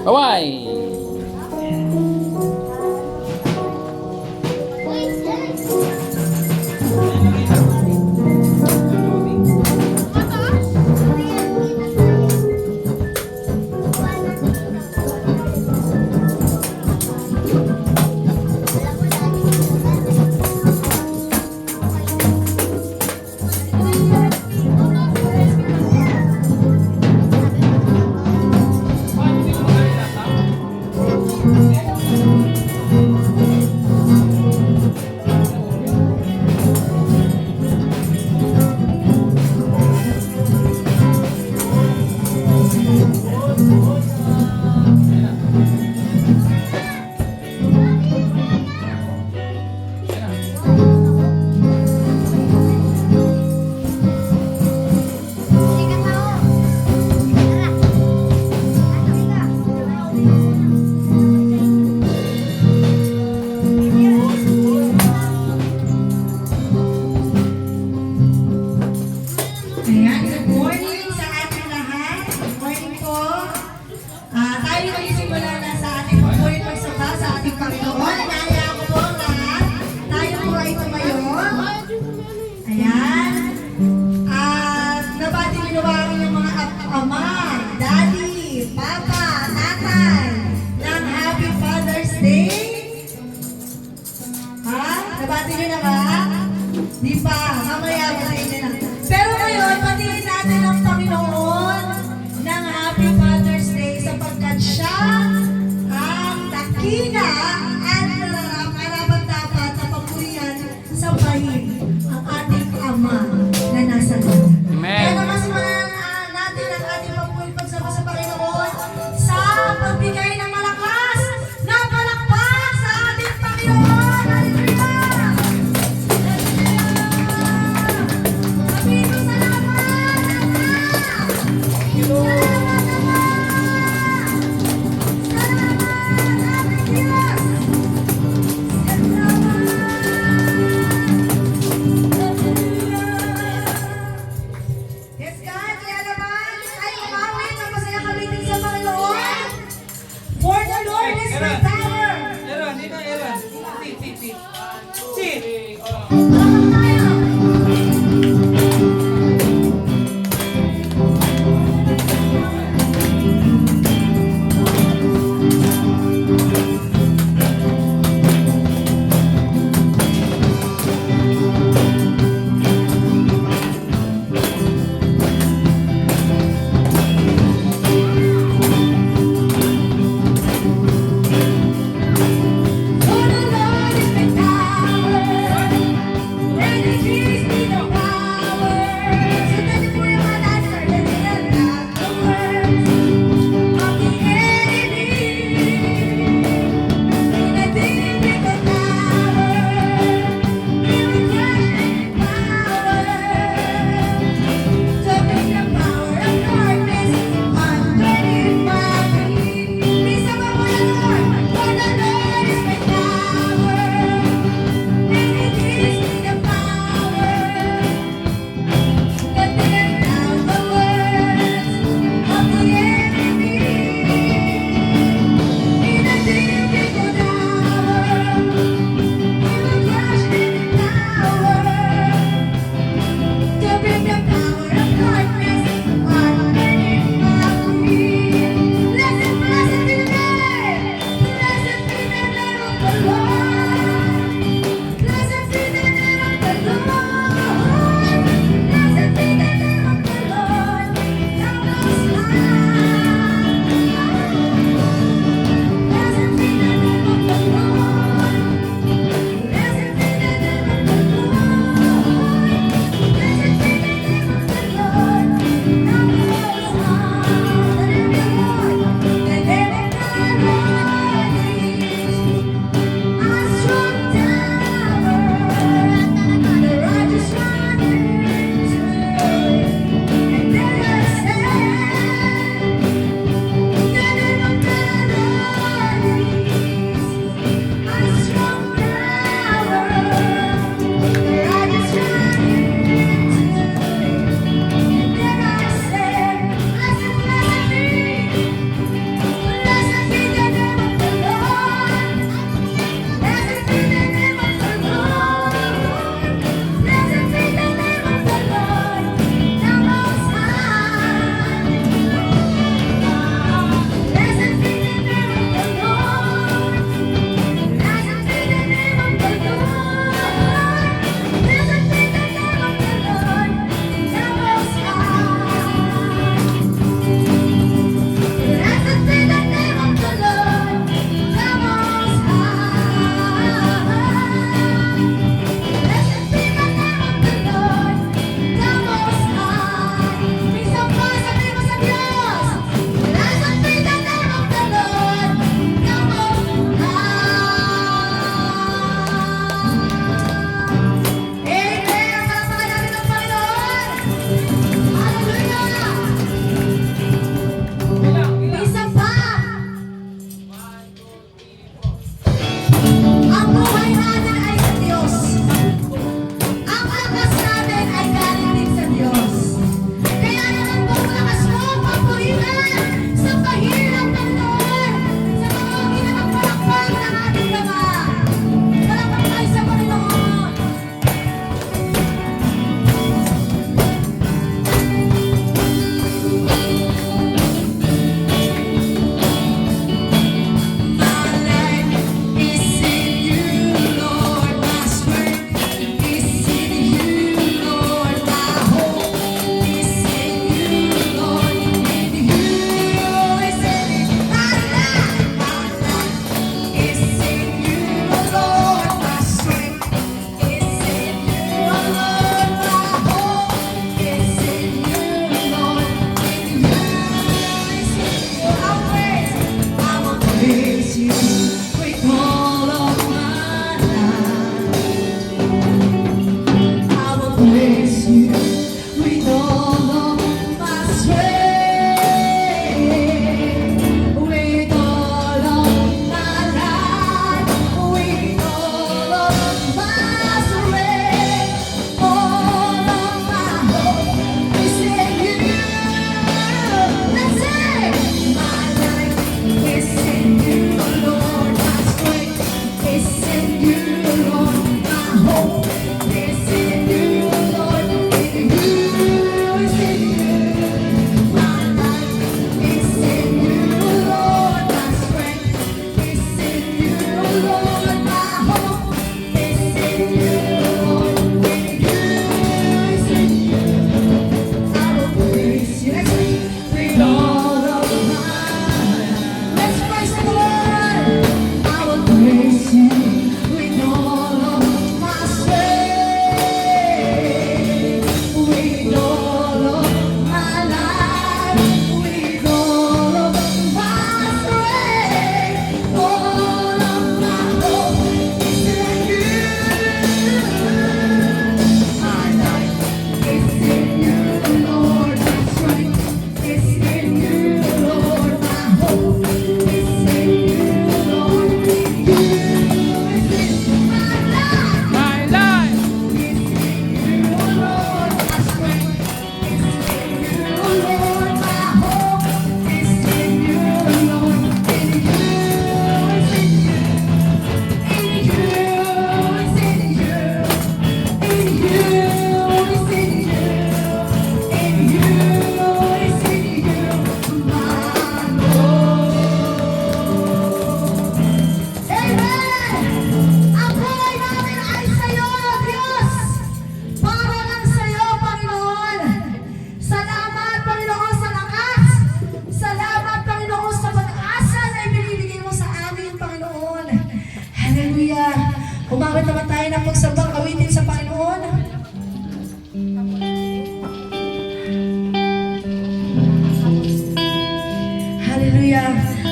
Bye-bye! Ayan, good morning sa ating lahat. Good morning po. Tayo magsisimula na sa ating pagpulit pagsamba sa ating Panginoon. Naya ko po lahat. Tayo po ay tumayo. Ayan. At nabati niluwarin yung mga ama, daddy, papa, tatay ng Happy Father's Day. Ha? Nabati niyo na ba? Di pa. Mamaya batiin niyo na. Pero ngayon, patingin natin ang Panginoon ng Happy Father's Day sapagkat siya ang dakila at karapat-dapat na papurihan sa bahin ang ating Ama na nasa langit. Kaya naman simulan natin ang ating papuri pagsama sa Panginoon sa pagbigay ng malakas na palakpak sa ating Panginoon. Hallelujah! Yes, God, kaya naman ay umawit na masaya kami din sa Panginoon. For the Lord is my power. Aaron, dito Aaron. Sit. Sit. Palakpak tayo.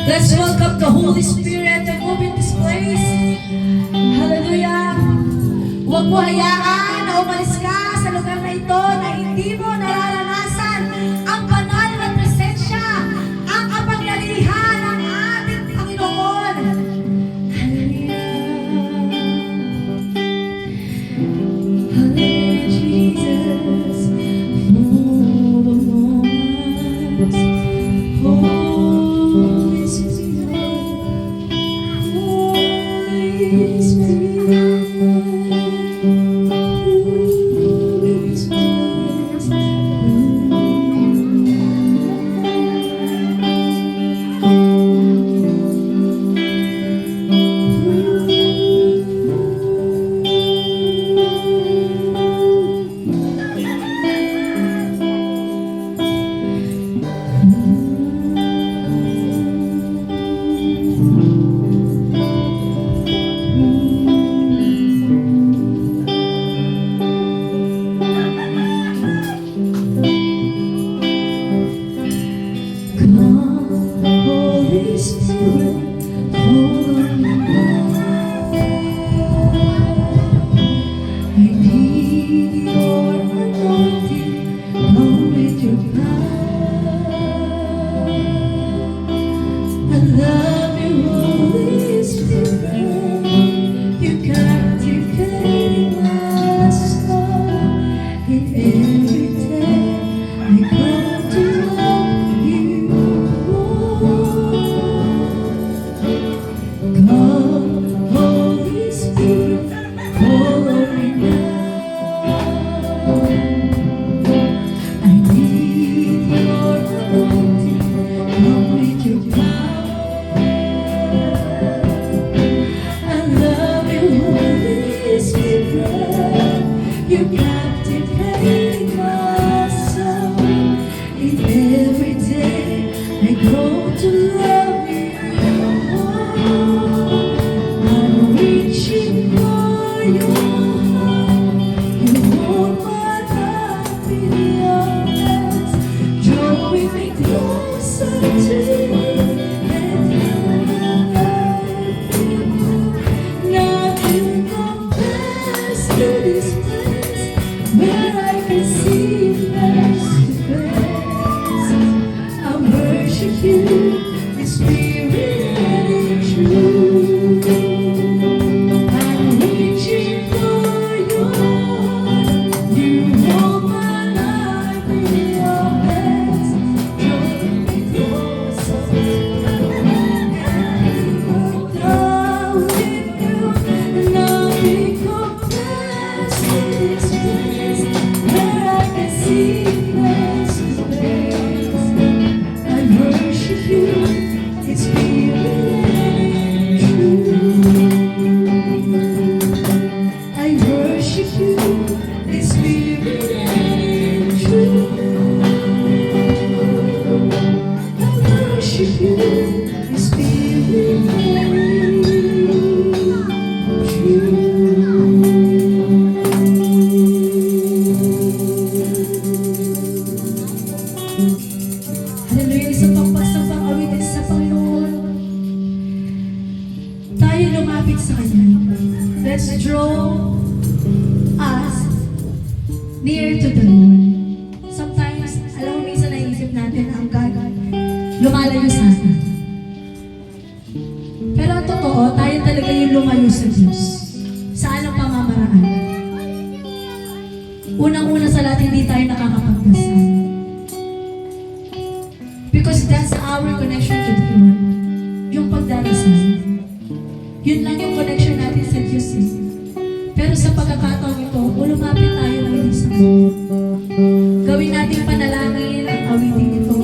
Let's welcome the Holy Spirit to move in this place. Hallelujah. Huwag mo hayaan na umalis ka sa lugar na ito na hindi mo nararanasan ang banal na presensya, ang kapangyarihan ng ating Panginoon. Hallelujah. Hallelujah, Jesus. Full of wonders. Holy Spirit. Holy Spirit. Holy Spirit, fall on me now. I need your anointing, come with your power. I love you, Holy Spirit, you captivate my soul. In every day I come to love you more. Come, Holy Spirit, fall on me now. I need your anointing, come with your power. I love you, Holy Spirit, you captivate my soul. In every day I grow to love you more. I'm reaching for your heart. You hold my life in your hands. Drawing me closer to you. And nothing compares to this place where I can see you face to face. I worship you in spirit and in truth. I'm reaching for your heart. You hold my life in your hands. Drawing me closer to you. Down with you, nothing compares to this place where I can see you face to face. I worship you in spirit and in truth. I worship you in spirit and in truth. I worship you in spirit and in truth. Hallelujah, isang pangpasang pang-awitin sa Panginoon. Tayo lumapit sa Kanya. Let's draw us near to the Lord. Sometimes, alam mo, minsan naisip natin ang God lumalayo sa atin. Pero ang totoo, tayo talaga yung lumayo sa Diyos. Sa anong pamamaraan? Unang-una sa lahat, hindi tayo nakakapagdasal. Because that's our connection to the Lord. Yung pagdarasal. Yun lang yung connection natin sa Diyos. Pero sa pagkakataon ito, lumapit tayo ng isa. Gawin natin panalangin ang awitin ito.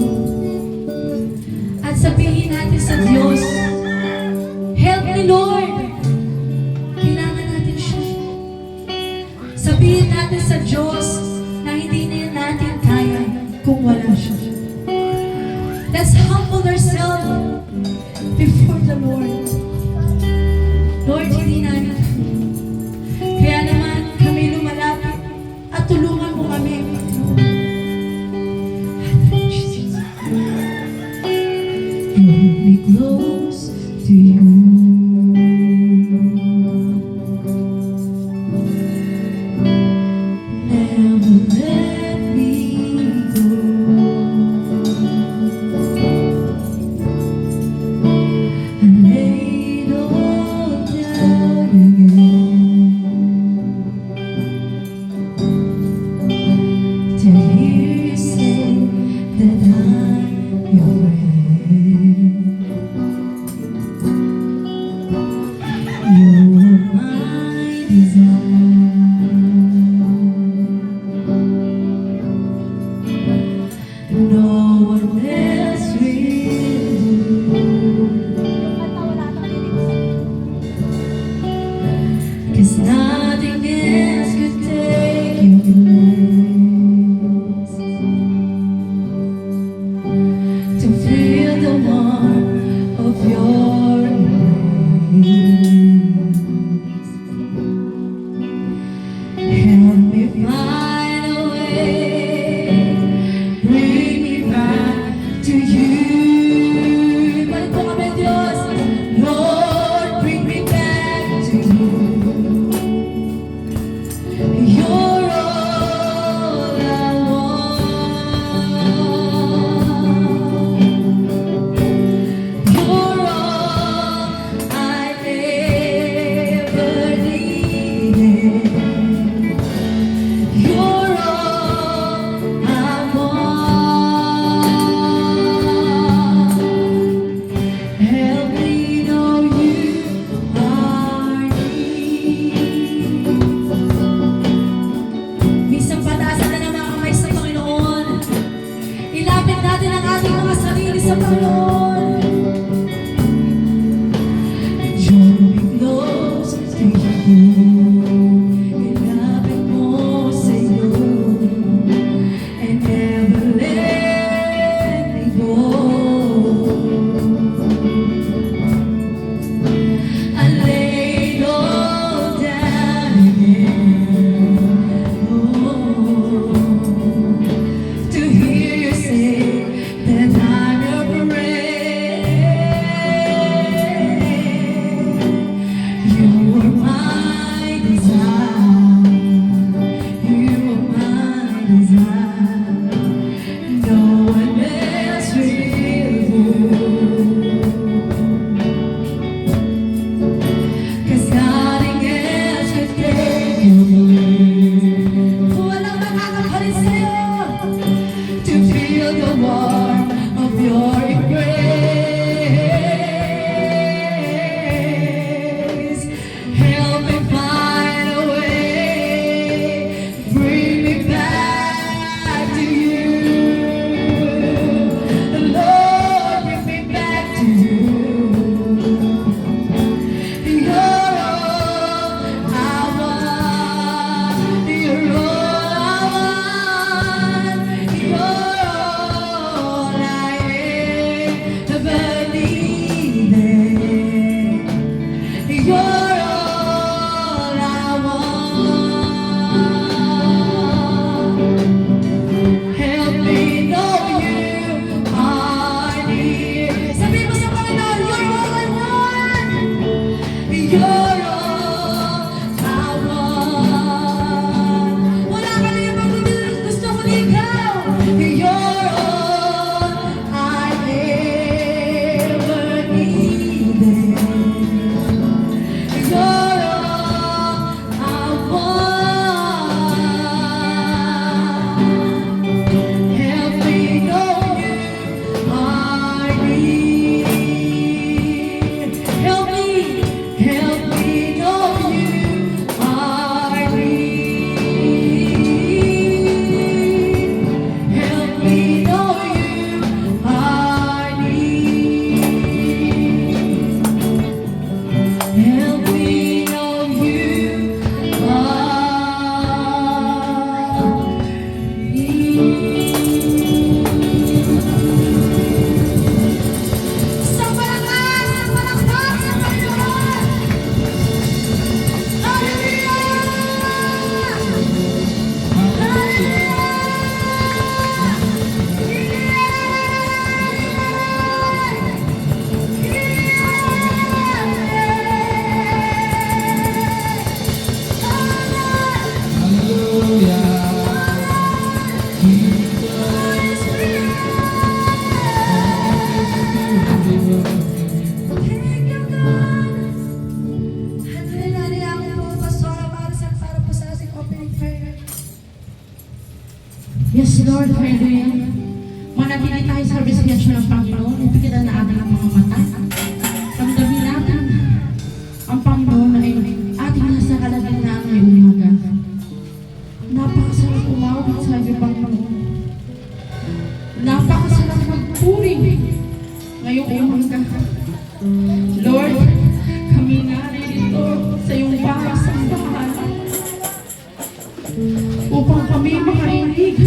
At sabihin natin sa Diyos, help me Lord. Kailangan natin siya. Sabihin natin sa Diyos na hindi na natin kaya kung wala siya. Let's humble ourselves before the Lord. Lord, hindi namin. Kaya naman kami lumalapit at tulungan mo kami. hold me close to you. Never let me go. I lay it all down again to hear you say that I'm your friend. You're my desire. No one else will. 'Cause nothing else could take your place. To feel the warmth of your embrace. Help me find a way, bring me back to you. Balik po kami, Diyos. Lord, bring me back to you. You're all I want. You're all I ever needed. You're all I want. Help me know you are near. Minsan pataasan na ng mga kamay sa Panginoon. Ilapit natin ang ating mga sarili sa Panginoon. Draw me close to you. Ilapit mo sa iyo. And never let me go. I lay it all down again. Oh, to hear you say that I'm your friend. Lord, hallelujah. Manatili tayo sa residensya ng Panginoon. Ipikitan na ating ang mga mata. Pagdabi natin ang Panginoon ay ating nasa kalagitnaan ngayong umaga. Napakasarap umawit sa iyo, Panginoon. Napakasarap magpuri ngayong umaga. Lord, kami narito sa iyong bahay sa bahay upang kami makarinig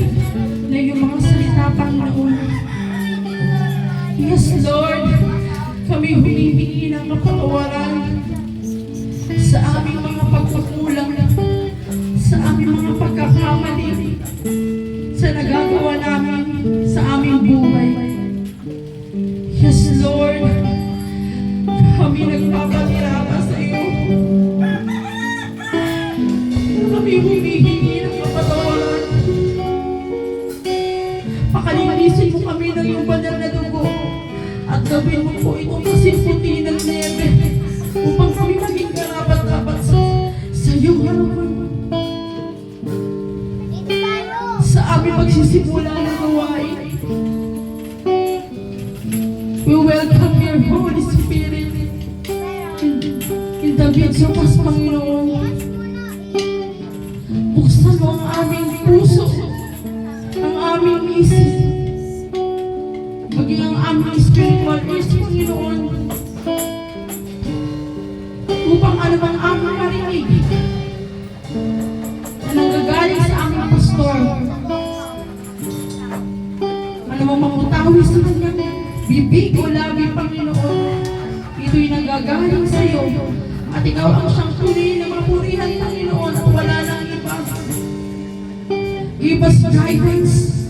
na iyong mga salita, Panginoon. Yes, Lord, kami humihingi ng kapatawaran sa aming mga pagkukulang, sa aming mga pagkakamali, sa nagagawa namin sa aming buhay. Yes, Lord, kami nagpapatirapan sa iyo. Kami humihingi ng kapatawaran. Pakalinisin mo kami ng iyong banal na dugo at gawin mo po itong kasimputi ng nebe upang kami maging karapat-dapat sa iyong harapan. Sa aming magsisimula ng gawain, we welcome your Holy Spirit in the midst of us, Panginoon. Buksan mo ang aming puso, ang aming isip, maging ang aming spiritual ears, Panginoon, upang ano man aming marinig na nanggagaling sa aming pastor, ano mang mamutawi sa kanyang bibig o labi, Panginoon, ito'y nanggagaling sa iyo at ikaw ang siyang tunay na mapurihan, Panginoon, at wala nang iba. Give us guidance,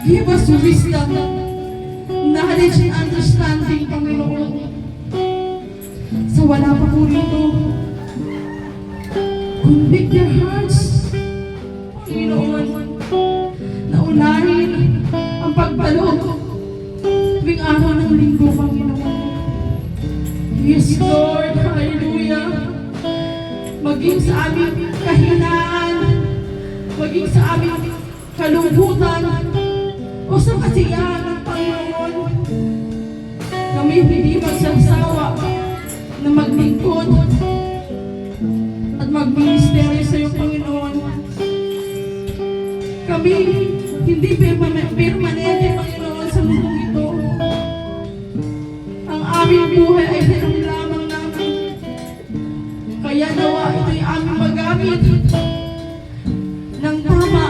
give us wisdom, knowledge and understanding, Panginoon. Sa wala pa po rito, convict their hearts, Panginoon, na unahin ang pagbalog tuwing araw ng linggo, Panginoon. Yes, Lord, hallelujah. Maging sa aming kahinaan, maging sa aming kalungkutan, o sa kasiyahan ng Panginoon, kami hindi magsasawa na maglingkod at magministeryo sa iyo, Panginoon. Kami hindi permanente, Panginoon, sa mundong ito. Ang aming buhay ay meron lamang namin. Kaya nawa ito'y aming magamit ng tama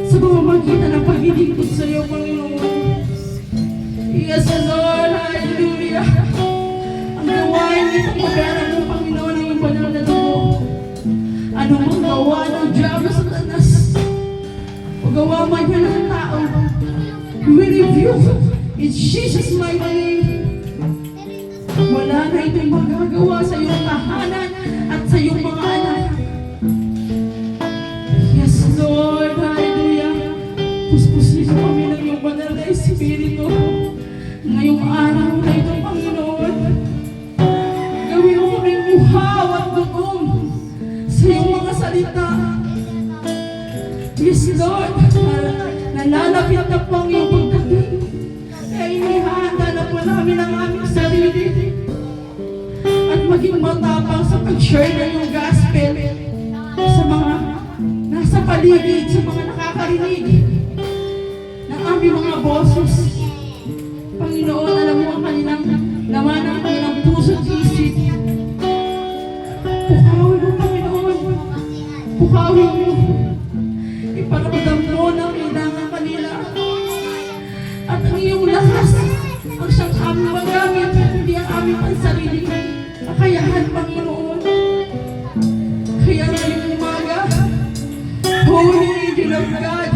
sa pamamagitan ng paglilingkod sa iyo, Panginoon. Yes, Lord, hallelujah. Ang gawain nito pagkara mo, Panginoon, ang iyong banal na dugo. Ano mang gawa ng Diablo sa Satanas o gawa man yan ng tao, we rebuke in Jesus' mighty name. Wala na ito'y magagawa sa iyong tahanan at sa iyong mga anak. Yes, Lord, hallelujah. Puspusin mo kami ng iyong banal na Espiritu ngayong araw na ito, Panginoon. Gawin mo kaming uhaw at dugong sa iyong mga salita. Yes, Lord, nalalapit na po ang iyong pagdating. Kaya inihanda na po namin ang aming sarili at maging matapang sa pag-share ng iyong gospel sa mga nasa paligid, sa mga nakakarinig ng aming mga boses. Panginoon, alam mo ang kanilang laman ng kanilang puso at isip. Pukawin mo, Panginoon. Pukawin mo. Iparamdam mo na kailangan kanila. At ang iyong lakas ang siyang aming magamit, hindi ang aming pansarili. Kakayahan, Panginoon. Kaya ngayong umaga, Holy Angel of God,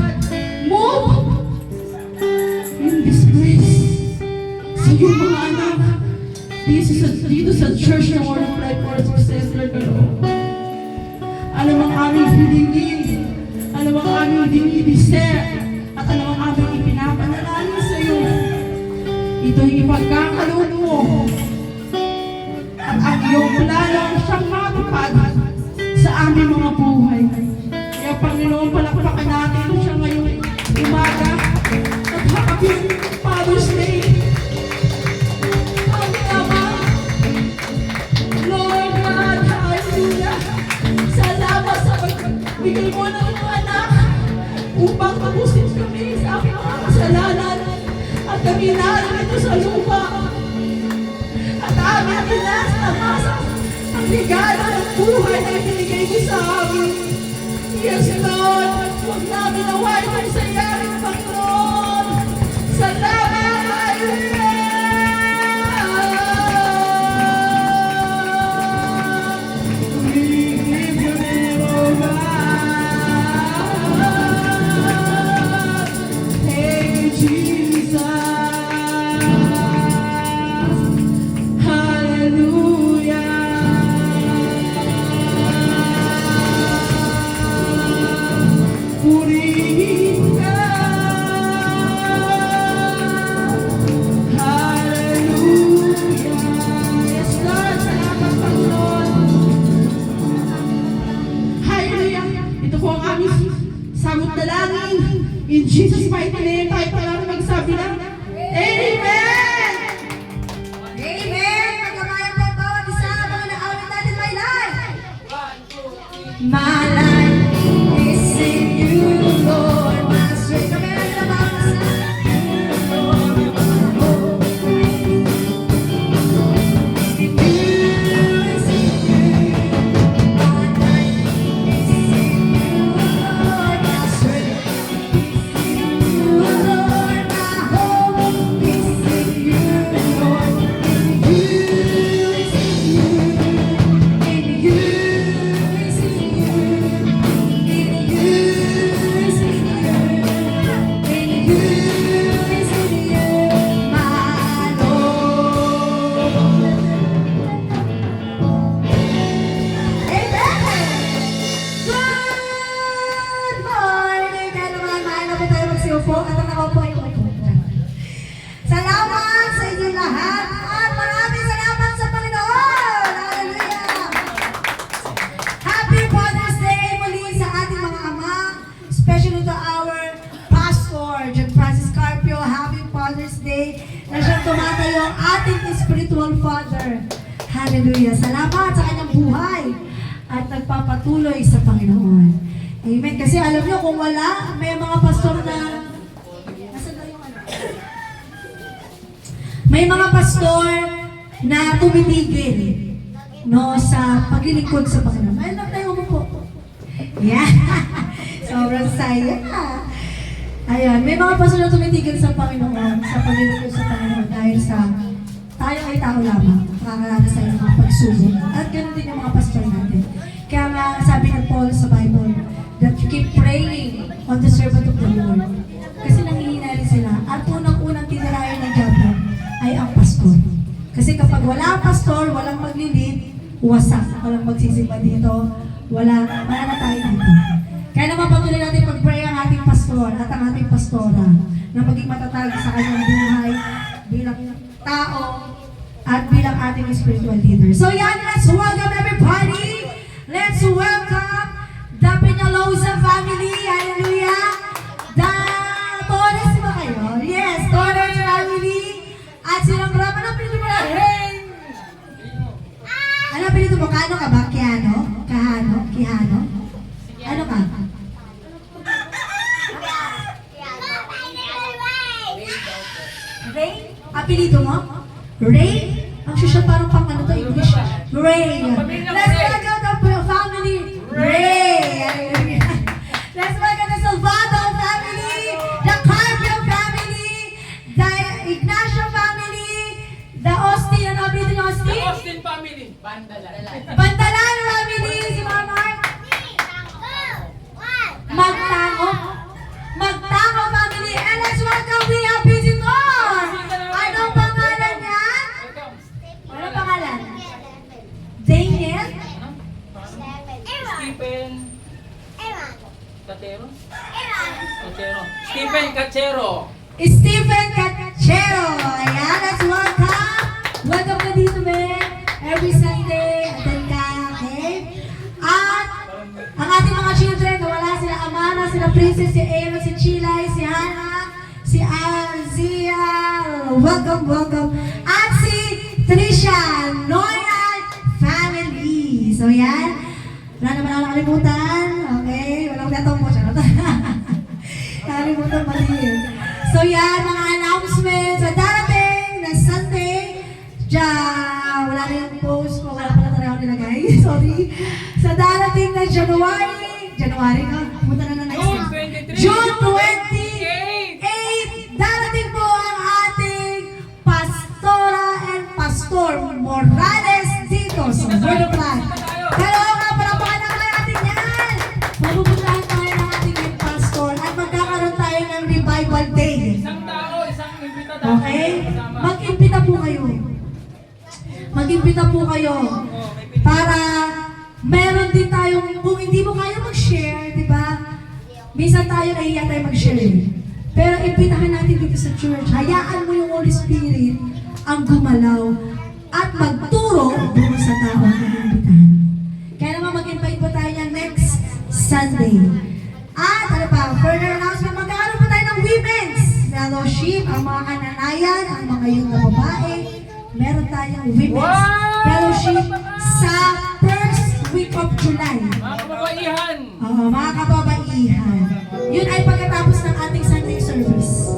move in this place sa iyong mga anak dito sa Church ng Word of Life Worship Center, Kaloob. Alam ang aming hilingin, alam ang aming dinidise, at alam ang aming ipinapanalangin sa iyo. Ito'y ipagkakaloob mo at ang iyong plano ang siyang matupad sa aming mga buhay. Kaya Panginoon, palakpakan natin siya ngayon Father's Day. Aming Ama, Lord God, hallelujah. Salamat sa pagbigay mo ng iyong anak upang tapusin kami sa aming mga kasalanan at kami narito sa lupa. At aming tinasa ang regalo ng buhay na ibinigay mo sa amin. Yes, Lord, huwag namin nawain ang sayarin, Panginoon. Salamat, hallelujah! We give you name, O God. Thank you, Jesus. Purihin ka. Hallelujah. Yes, Lord. Salamat, Panginoon. Hallelujah. Ito po ang aming sagot na langin. In Jesus' mighty name, tayo pala magsabi ng Amen! Amen! Pagkamayan po bawat isa, mga naawit natin, my life! My life is in you, Lord. My strength, kami na bawat isa. In you is in you. My life is in you, Lord. My strength is in you, Lord. My hope is in you, Lord. In you is in you. In you is in you. In you is in you. In you is in you, my Lord. Amen! Good morning! Kaya naman, mahal na po tayo magsiupo at ang ako po ay upo. Salamat sa inyo lahat at maraming salamat sa Panginoon! Hallelujah! Happy Father's Day muli sa ating mga ama, especially to our pastor, John Francis Carpio. Happy Father's Day na siyang tumatayo ang ating spiritual father. Hallelujah! Salamat sa kanyang buhay at nagpapatuloy sa Panginoon. Amen. Kasi alam niyo, kung wala, may mga pastor na... Nasaan daw yung ano? May mga pastor na tumitigil, no, sa paglilingkod sa Panginoon. Ayun lang tayo umupo. Yeah. Sobrang saya. Ayan, may mga pastor na tumitigil sa Panginoon, sa paglilingkod sa Panginoon dahil sa tayo ay tao lamang, makakaranas tayo ng mga pagsubok. At ganoon din yung mga pastor natin. Kaya nga, sabi ng Paul sa Bible, that you keep praying on the servant of the Lord. Kasi nangihinali sila. At unang-unang tinirayan ng diablo ay ang pastor. Kasi kapag wala ang pastor, walang maglilid, wasak. Walang magsisimba dito, wala na tayo dito. Kaya naman patuloy natin pag-pray ang ating pastor at ang ating pastora na maging matatag sa kanyang buhay bilang tao at bilang ating spiritual leader. So yan, let's welcome everybody. Let's welcome the Peñalosa family. Hallelujah. The Torres ba kayo? Yes, Torres family. At silang Brahma. Ano pinito mo na? Ano pinito mo? Kano ka ba? Kiano? Kahano? Kihano? Ano ka? Ray? Apelido mo? Ray? Ang social parang pang ano to, English. Ray. Let's welcome the family. Ray. Let's welcome the Salvado family, the Carpio family, the Ignacio family, the Austin. Ano apelido niyo, Austin? Austin family. Bandalan. Bandalan family, si Mama Mark. Magtango. Magtango family. And let's welcome we have visitor. Anong pangalan niya? Ano pangalan? Daniel? Stephen. Catero? Catero. Stephen Catero. Stephen Cachero. Ayan, let's welcome. Welcome ka dito, Ben. Every Sunday, attend ka, okay? At ang ating mga children, nawala sila Amara, sila Princess, si Aaron, si Chilay, si Hannah, si Alzi, welcome. At si Trisha Noyan family. So yan, wala naman ako nakalimutan. Okay, walang natong po siya. Nakalimutan mali yun. So yan, mga announcements sa darating na Sunday. Wala na yung post ko, wala pala tayo nilagay. Sorry. Sa darating na January na, pumunta na next June month. 23. June 28, darating po ang ating Pastora and Pastor Morales dito sa Word of Life. Pero nga, palapakan na kayo natin yan. Mapupuntahan tayo ng ating pastor at magkakaroon tayo ng revival day. Isang tao, isang imbita daw. Okay? Mag-imbita po kayo. Mag-imbita po kayo para meron din tayong, kung hindi mo kaya mag-share, di ba? Minsan tayo nahiya tayo mag-share. Pero imbitahan natin dito sa church. Hayaan mo yung Holy Spirit ang gumalaw at magturo doon sa tao na imbitahan. Kaya naman mag-invite po tayo niya next Sunday. At ano pa, further announcement, magkakaroon po tayo ng women's fellowship, ang mga kananayan, ang mga yung na babae. Meron tayong women's fellowship sa first week of July. Mga kababaihan. Oo, mga kababaihan. Yun ay pagkatapos ng ating Sunday service.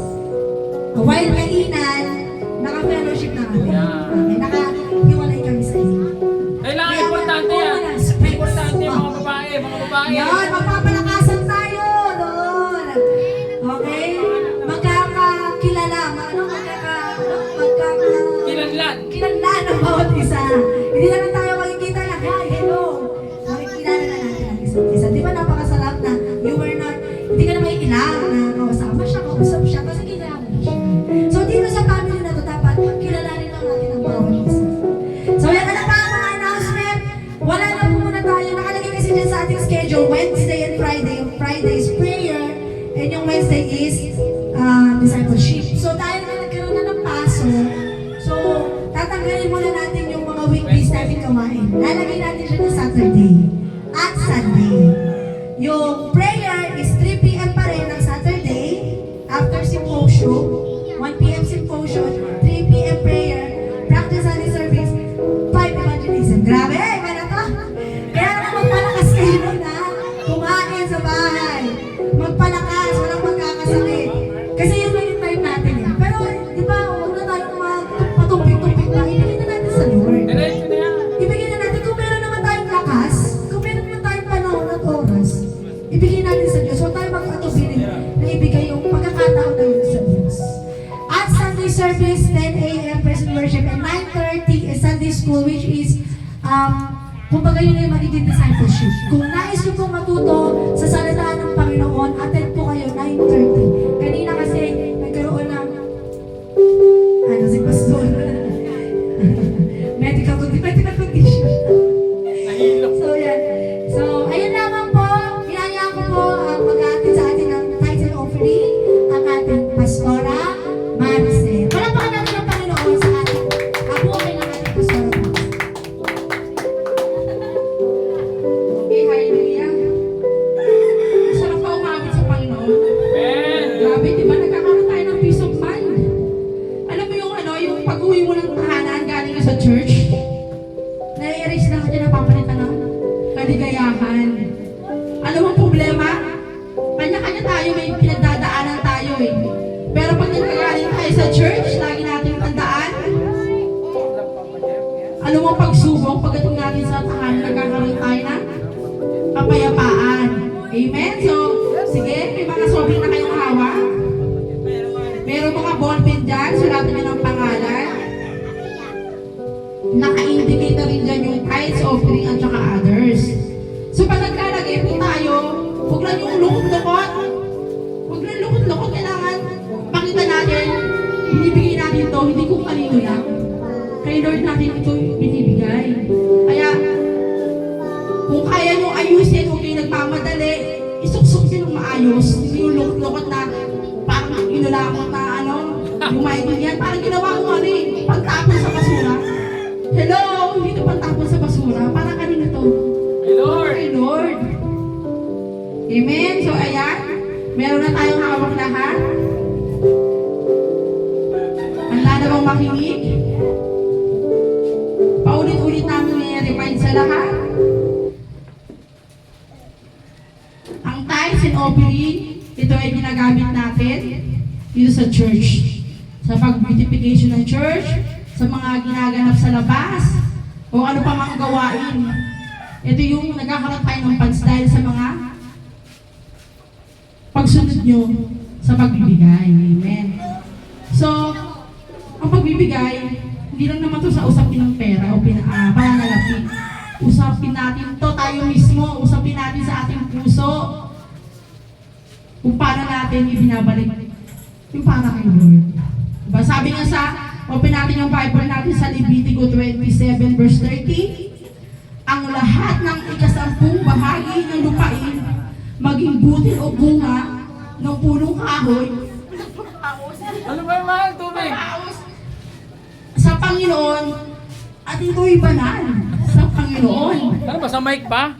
While kainan, naka-fellowship na kami. Okay, naka-hiwalay kami sa inyo. Kailangan importante yan. Importante mga babae, mga babae. Yan, magpapalakasan tayo doon. Okay? Magkakakilala. Kilanlan. Ng bawat isa. Hindi na lang tayo makikita na, hi, hello. Makikilala na natin ang isa't isa. Di ba napakasarap na you were not, hindi ka na makikilala na kausama siya, kausap siya, kasi kilala mo siya. So dito sa family na to, dapat kilalanin lang natin ang bawat isa. So yan, ano pa ang mga announcement? Wala na po muna tayo. Nakalagay kasi dyan sa ating schedule, Wednesday and Friday. Yung Friday is prayer, and yung Wednesday is discipleship. So dahil na nagkaroon na ng paso, so tatanggalin muna natin yung mga weekdays natin kumain. Lalagay natin siya ng Saturday at Sunday. Yung prayer is 3 p.m. pa rin ng Saturday after symposium. 1 p.m. symposium, 3 p.m. prayer, practice Sunday service, 5 evangelism. Grabe, iba na to. Kaya naman magpalakas kayo na kumain sa bahay. Magpalakas, walang magkakasakit. Kasi yun lang yung time natin eh. Pero, di ba, huwag na tayong matumpik-tumpik lang. Ibigay na natin sa Lord. Diretso na yan. Ibigay na natin, kung meron naman tayong lakas, kung meron naman tayong panahon at oras, ibigay natin sa Diyos. Huwag tayo mag-atubiling na ibigay yung pagkakataon na yun sa Diyos. At Sunday service, 10 a.m. praise and worship, and 9:30 is Sunday school, which is, kumbaga yun yung magiging discipleship. Kung nais nyo pong matuto sa salitaan ng Panginoon, attend po kayo 9:30. Kanina kasi nagkaroon ng si Pastor. medical condition. Nahilo. So yan. So, ayun lamang po. Hinayaan ko po ang mag-aatid sa atin ng title offering, ang ating Pastora Maricel. Palapakan natin ang Panginoon sa ating abuhay ng ating Pastora Maricel. Okay, hallelujah. Sarap pa umabot sa Panginoon. Ben. Grabe, di ba? Nagkakaroon tayo ng peace of mind. Alam mo yung yung pag-uwi mo ng tahanan galing ka sa church, nai-erase na kanya napapalitan ng kaligayahan. Alam mo ang problema? Kanya-kanya tayo, may pinagdadaanan tayo eh. Pero pag nagagaling tayo sa church, lagi natin tandaan, alam mo pagsubok, pagdating natin sa tahanan, nagkakaroon tayo ng kapayapaan. Amen? So, sige, may mga sobrang na kayong hawak. Meron mga ballpen dyan, sulatan nyo ng pangalan. Naka-indicate na rin dyan yung tithes, offering, at saka others. So pag naglalagay po tayo, huwag lang yung lukot-lukot. Huwag lang lukot-lukot. Kailangan pakita natin, binibigay natin ito, hindi kung kanino lang. Kay Lord natin ito binibigay. Kaya, kung kaya nyo ayusin, huwag kayo nagmamadali, isuksok din ng maayos. Hindi yung lukot-lukot na parang inulamot na yung maintindihan. Parang ginawa ko pagtapon sa basura. Hello, hindi ito pagtapon sa basura. Parang kanina to. Hey Lord. Kay Lord. Amen. So ayan, meron na tayong hawak lahat. Ang makinig. Paulit-ulit namin i-remind sa lahat. Ang tithes and offering, ito ay ginagamit natin dito sa church. Sa pag-beautification ng church, sa mga ginaganap sa labas, o ano pa mga gawain. Ito yung nagkakaroon tayo ng funds dahil sa mga pagsunod nyo sa pagbibigay. Amen. So, ang pagbibigay, hindi lang naman to sa usapin ng pera o pananalapi. Usapin natin to tayo mismo, usapin natin sa ating puso kung paano natin ibinabalik yung para kay Lord. Diba? Sabi nga sa, open natin yung Bible natin sa Leviticus 27 verse 30, ang lahat ng ikasampung bahagi ng lupain, maging butil o bunga ng punong kahoy, Ano ba yung mahal? Tubig? sa Panginoon, at ito'y banal sa Panginoon. Ano ba? Sa mic ba?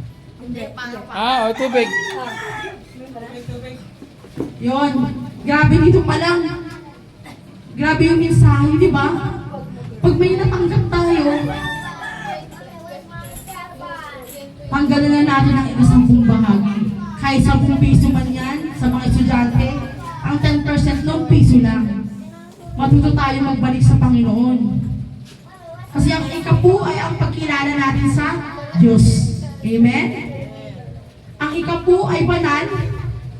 Ah, o tubig. Yon, grabe dito pa lang. Grabe yung mensahe, di ba? Pag may natanggap tayo, tanggalan na natin ang ikasampung bahagi. Kahit 10 piso man yan sa mga estudyante, ang 10% ng piso lang. Matuto tayo magbalik sa Panginoon. Kasi ang ikapu ay ang pagkilala natin sa Diyos. Amen? Ang ikapu ay banal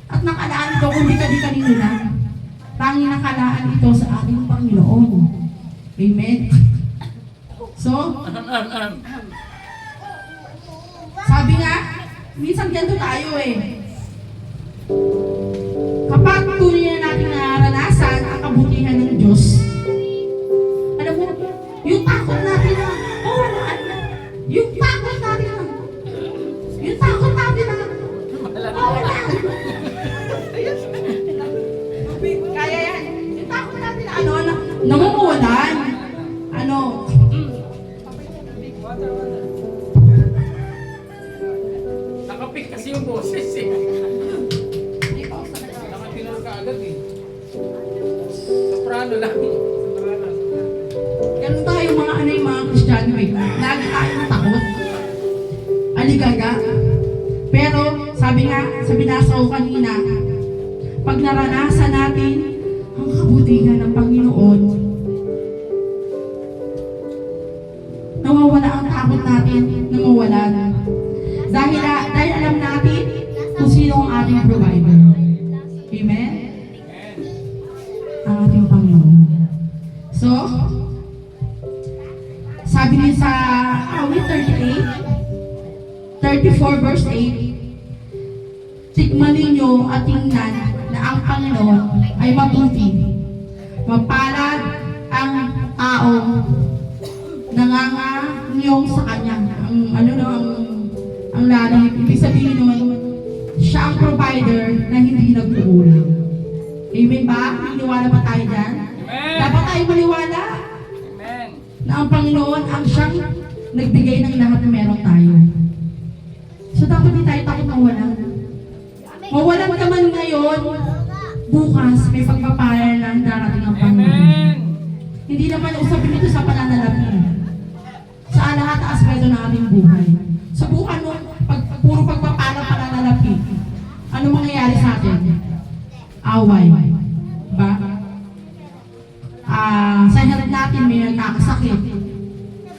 at nakalaan ito kung di kanino lang. Tanging nakalaan ito sa ating Panginoon. Amen? So, sabi nga, minsan ganito tayo eh. Kapag tunay na natin naranasan ang kabutihan ng Diyos, alam mo, yung takot natin na, mawalaan na. Yung takot natin na, mawalaan. Kaya yan, yung takot natin na, namamawalan. Nakapik kasi yung boses eh. Nakatinor ka agad eh. Soprano lang. Ganun tayo yung mga Kristiyano eh. Lagi tayong takot. Aligaga. Pero, sabi nasa ko kanina, pag naranasan natin ang kabutihan ng Panginoon, nawawala ang takot natin na mawalan. Dahil alam natin kung sino ang ating provider. Amen? Ang ating Panginoon. So, sabi din sa awit 34 verse 8, tikman ninyo at tingnan na ang Panginoon ay mabuti. Mapalad ang taong nangangayong sa Kanya. Ang lalim, ibig sabihin nun, siya ang provider na hindi nagkukulang. Amen ba? Maniwala ba tayo dyan? Amen. Dapat tayo maniwala Amen. na ang Panginoon ang siyang nagbigay ng lahat na meron tayo. So dapat di tayo takot mawalan. Mawalan ka man ngayon, bukas may pagpapala lang darating ang Panginoon. Amen. Hindi naman usapin ito sa pananalapi. Sa lahat na aspeto ng ating buhay. Subukan mo, puro pagpapala pananalapi. Ano mangyayari sa atin? Away. Ba? Sa health natin may nagkakasakit.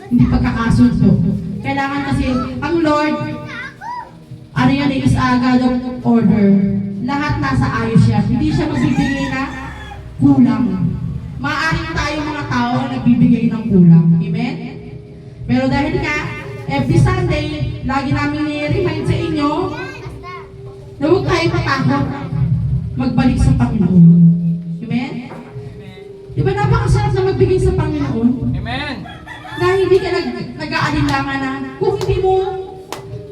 Hindi pagkakasundo. Kailangan kasi, ang Lord, ano yan is God of order. Lahat nasa ayos siya. Hindi siya magbibigay na kulang. Maaaring tayo mga tao na nagbibigay ng kulang. Amen? Pero dahil nga, every Sunday, lagi namin ni-remind sa inyo na huwag tayo matakot magbalik sa Panginoon. Amen? Di ba napakasarap na magbigay sa Panginoon? Amen. Na hindi ka nag-aalinlangan na kung hindi mo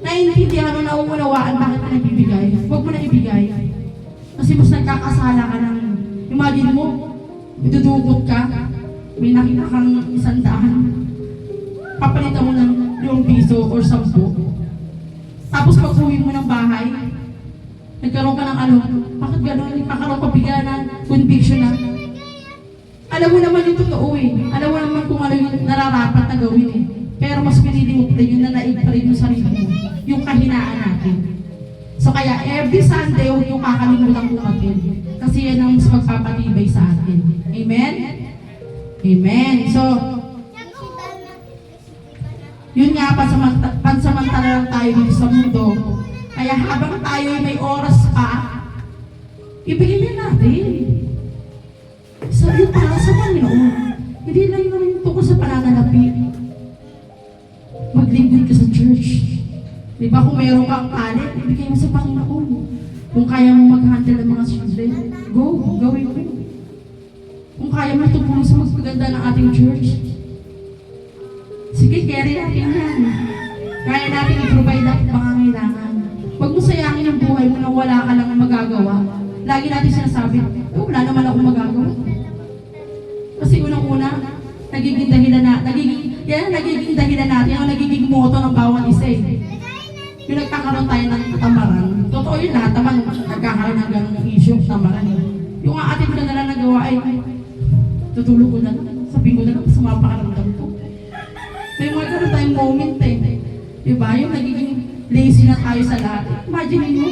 naiintindihan o nauunawaan bakit ka nagbibigay, huwag mo na ibigay. Kasi mas nagkakasala ka ng, imagine mo, idudukot ka, may nakita kang 100, papalitan mo ng 5 piso or 10. Tapos pag-uwi mo ng bahay, nagkaroon ka ng bakit gano'n? Nagkakaroon ka bigla ng conviction na, Alam mo naman yung totoo eh. Alam mo naman kung ano yung nararapat na gawin eh. Pero mas pinili mo pa rin yung nanaig pa rin yung sarili mo. Yung kahinaan natin. So kaya every Sunday, huwag yung kakalimutan kumatin. Kasi yan ang mas magpapatibay sa atin. Amen? Amen. So, yun nga, pansamantala lang tayo dito sa mundo. Kaya habang tayo ay may oras pa, ibigay na natin. So, yun para sa Panginoon. Hindi lang naman tungkol sa pananalapi. Maglingkod ka sa church. Di ba kung mayroon kang talent, ibigay mo sa Panginoon. Kung kaya mo mag-handle ng mga children, gawin mo. Kung kaya mo tumulong sa magpaganda ng ating church, sige, carry natin yan. Kaya natin i-provide ang pangangailangan. Huwag mo sayangin ang buhay mo na wala ka lang magagawa. Lagi natin sinasabi, wala naman akong magagawa. Kasi unang-una, nagiging dahilan natin, ang nagiging moto ng bawat isa eh. Yung nagkakaroon tayo ng tamaran, totoo yun lahat naman, nagkakaroon ng ganong issue, tamaran. Yung atin ko na lang nagawa ay, tutulog ko na lang, sabihin ko na lang, sa mga pakaramdam ko. May mga ganun tayong moment eh. Diba? Yung nagiging lazy na tayo sa lahat. Imagine mo,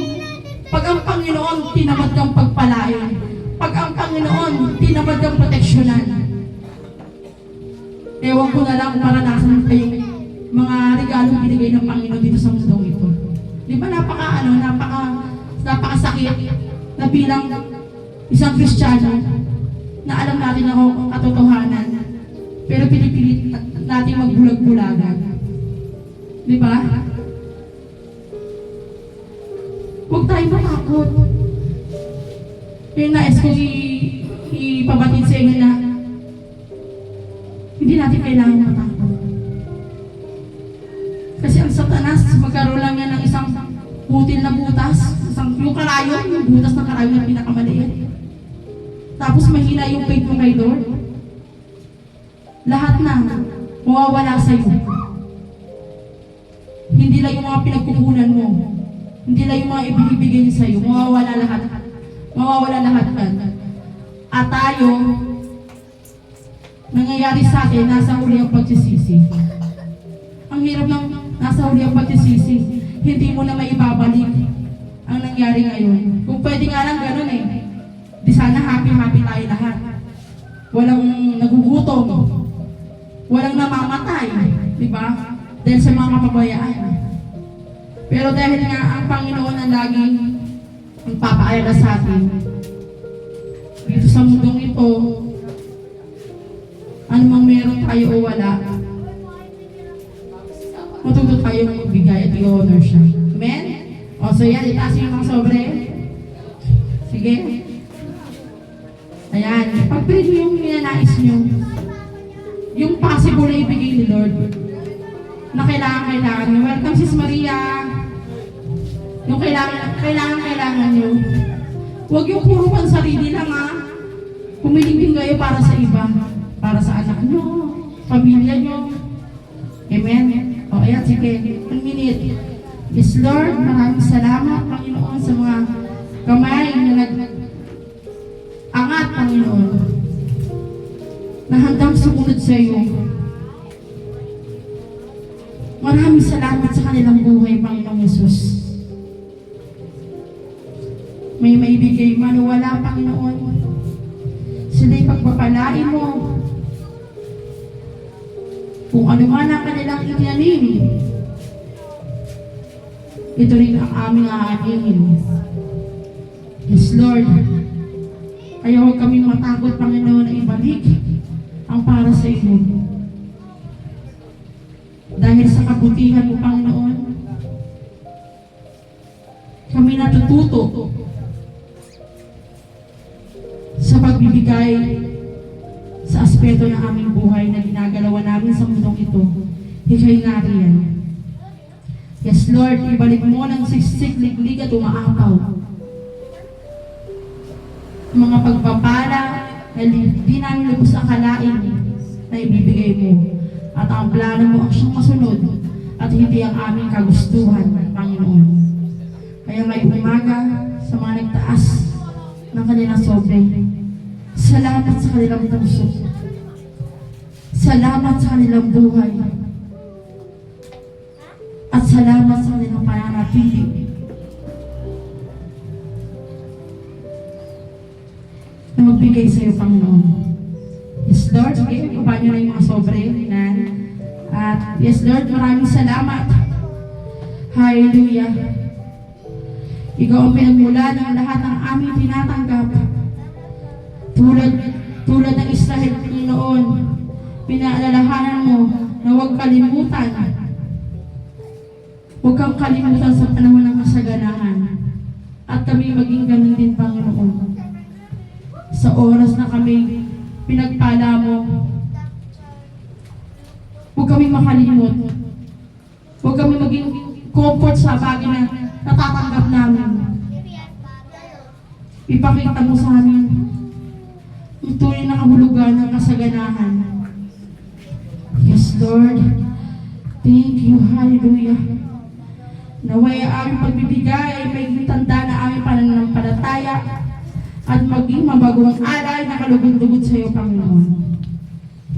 pag ang Panginoon tinamad kang pagpalain, pag ang Panginoon tinamad kang proteksyonan, ewan ko na lang kung maranasan kayong mga regalong binigay ng Panginoon dito sa mundong ito. Di ba napakasakit na bilang isang Kristiyano na alam natin ang katotohanan, pero pinipilit natin magbulag-bulagan. Di ba? Huwag tayong matakot. Yung nais kong ipabatid sa inyo na hindi natin kailangan matakot. Kasi ang Satanas, magkaroon lang yan ng isang butil na butas, yung karayo, yung butas ng karayo na pinakamaliit. Tapos mahina yung faith mo kay Lord. Lahat na mawawala sa iyo. Hindi lang yung mga pinagkukunan mo. Hindi lang yung mga ibinibigay sa iyo. Mawawala lahat. Mawawala lahat yan. At tayo, nangyayari sa atin, nasa huli ang pagsisisi. Ang hirap ng nasa huli ang pagsisisi. Hindi mo na maibabalik ang nangyari ngayon. Kung pwede nga lang ganun eh. Di sana happy-happy tayo lahat. Walang nagugutom. Walang namamatay. Diba? Dahil sa mga kapabayaan. Pero dahil nga ang Panginoon ang laging magpapaalala sa atin, dito sa mundong ito, anumang meron tayo o wala, matuto tayo ng magbigay at i-honor siya. Amen? O, so yan, itaas yung mga sobre. Sige. Ayan. Pag-pray nyo yung minanais nyo, yung possible na ibigay ni Lord, na kailangan nyo. Welcome, Sis Maria. Yung kailangan nyo. Huwag yung puro pang sarili lang ha. Pumilingin kayo para sa iba. Para sa anak nyo, pamilya nyo. Amen? O, ayan, sige. 1 minute. Yes, Lord, maraming salamat, Panginoon, sa mga kamay na nag-angat, Panginoon, na handang sumunod sa iyo. Maraming salamat sa kanilang buhay, Panginoong Yesus. May maibigay man o wala, Panginoon. Sila'y pagpapalain mo. Kung ano man ang kanilang itinanim, ito rin ang aming aaningin. Yes, Lord. Kaya huwag kaming matakot, Panginoon, na ibalik ang para sa iyo. Dahil sa kabutihan mo, Panginoon, kami natututo sa pagbibigay sa aspeto ng aming buhay na ginagalawan namin sa mundong ito. Ika'y nariyan. Yes, Lord, ibalik mo ng siksik, liglig at umaapaw. Mga pagpapala na di namin lubos akalain na ibibigay mo. At ang plano mo ang siyang masunod at hindi ang aming kagustuhan, Panginoon. Kaya may umaga sa mga nagtaas ng kanilang sobre. Salamat sa kanilang puso. Salamat sa kanilang buhay. At salamat sa kanilang pananatili. Na magbigay sa iyo, Panginoon. Yes, Lord. Sige, kuha niyo na yung mga sobre. Yan. At yes, Lord, maraming salamat. Hallelujah. Ikaw ang pinagmula ng lahat ng aming tinatanggap. Tulad ng Israel, Panginoon, pinaalalahanan mo na huwag kalimutan. Huwag kang kalimutan sa panahon ng kasaganahan. At kami maging ganun din, Panginoon. Sa oras na kami pinagpala mo, huwag kami makalimot. Huwag kami maging comfort sa bagay na natatanggap namin. Ipakita mo sa amin ang tunay na kahulugan ng kasaganahan. Yes, Lord. Thank you. Hallelujah. Naway ang aming pagbibigay ay may tanda na aming pananampalataya at maging mabagong alay na kalugod-lugod sa iyo, Panginoon.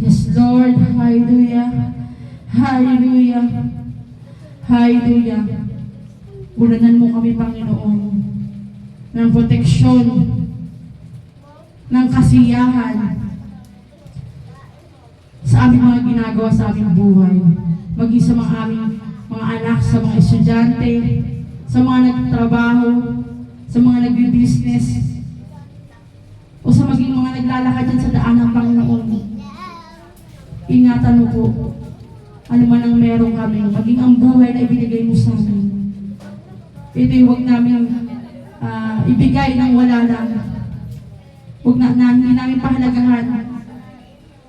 Yes, Lord. Hallelujah. Hallelujah. Hallelujah. Ulanan mo kami, Panginoon, ng proteksyon, ng kasiyahan sa aming mga ginagawa sa aming buhay. Maging sa mga aming mga anak, sa mga estudyante, sa mga nagtatrabaho, sa mga nagbi-business, o sa maging mga naglalakad dyan sa daan ng Panginoon. Ingatan mo po, ano man ang meron kami, maging ang buhay na ibinigay mo sa amin. Ito'y huwag namin ibigay ng wala lang. Huwag hindi namin pahalagahan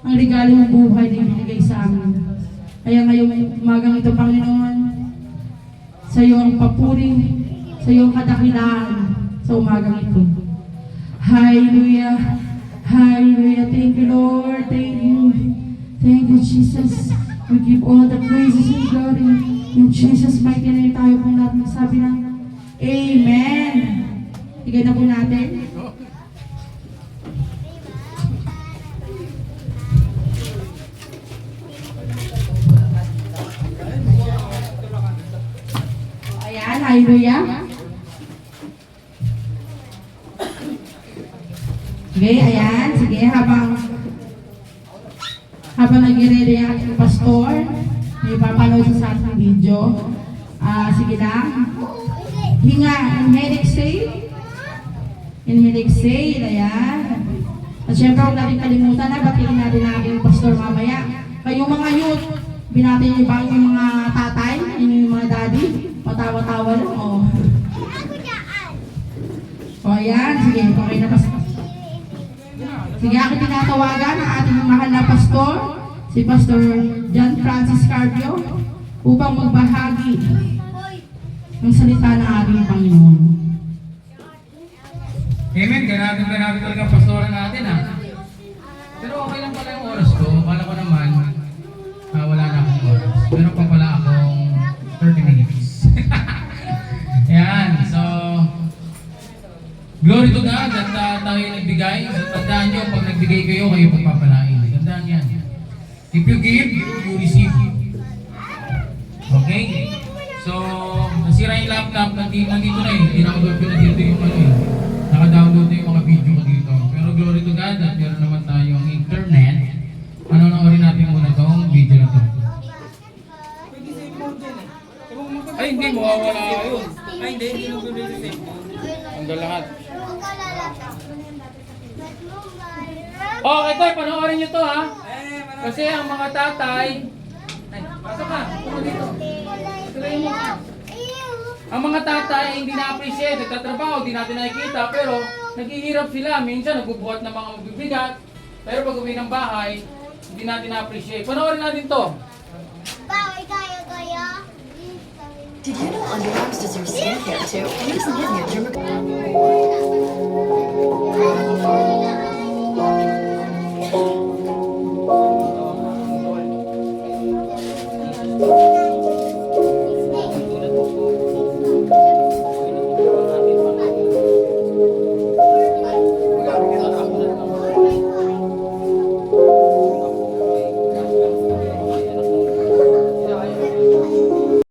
ang regalo ng buhay na ibinigay sa amin. Kaya ngayong umagang ito, Panginoon, sa iyo ang papuri, sa iyo ang kadakilaan sa umagang ito. Hallelujah. Hallelujah. Thank you, Lord. Thank you. Thank you, Jesus. We give all the praises and glory. In Jesus' mighty name tayo pong lahat magsabi ng Amen. Igay na po natin. Ayan, hallelujah. Okay, ayan. Sige, habang nagre-react yung pastor, may papanood sa ating video. Sige lang. Hinga, inhale, exhale. Inhale, exhale, ayan. At syempre, huwag natin kalimutan na, batiin natin ang aking pastor mamaya. Kayong mga youth, binati niyo ba yung mga tatay, yung mga daddy? Patawa-tawa lang, o. O, ayan, sige, okay na pastor. Sige, aking tinatawagan ang ating mahal na pastor, si Pastor John Francis Carpio, upang magbahagi ng salita ng ating Panginoon. Amen. Ganado talaga ang pastoran natin, ha. Pero okay lang pala yung oras ko. Akala ko naman, wala na akong oras. Meron pa pala akong 30 minutes. Ayan. So, glory to God at tayo nagbigay. So, tandaan nyo, pag nagbigay kayo, kayo pagpapalain. Tandaan yan. If you give, you receive. Okay? So, nasira yung laptop, nandito na eh. Dinownload ko na dito yung ano eh. Naka-download na yung mga video ko dito. Pero glory to God at meron naman tayong internet. Panonoorin natin muna itong video na to. Ay, hindi. Mawawala yun. Ay, hindi mo bibili sa cellphone. Hanggang lahat. Okay, Toy, panoorin nyo to, ha? Kasi ang mga tatay... Ay, pasok ka. Puno dito. Tuloy mo ka. Ang mga tatay ay hindi na-appreciate, nagtatrabaho, hindi natin nakikita, pero naghihirap sila. Minsan nagbubuhat ng mga mabibigat, pero pag uwi ng bahay, hindi natin na-appreciate. Panoorin natin to. Did you know Underarms deserves skincare too? Use Nivea Dermacolor.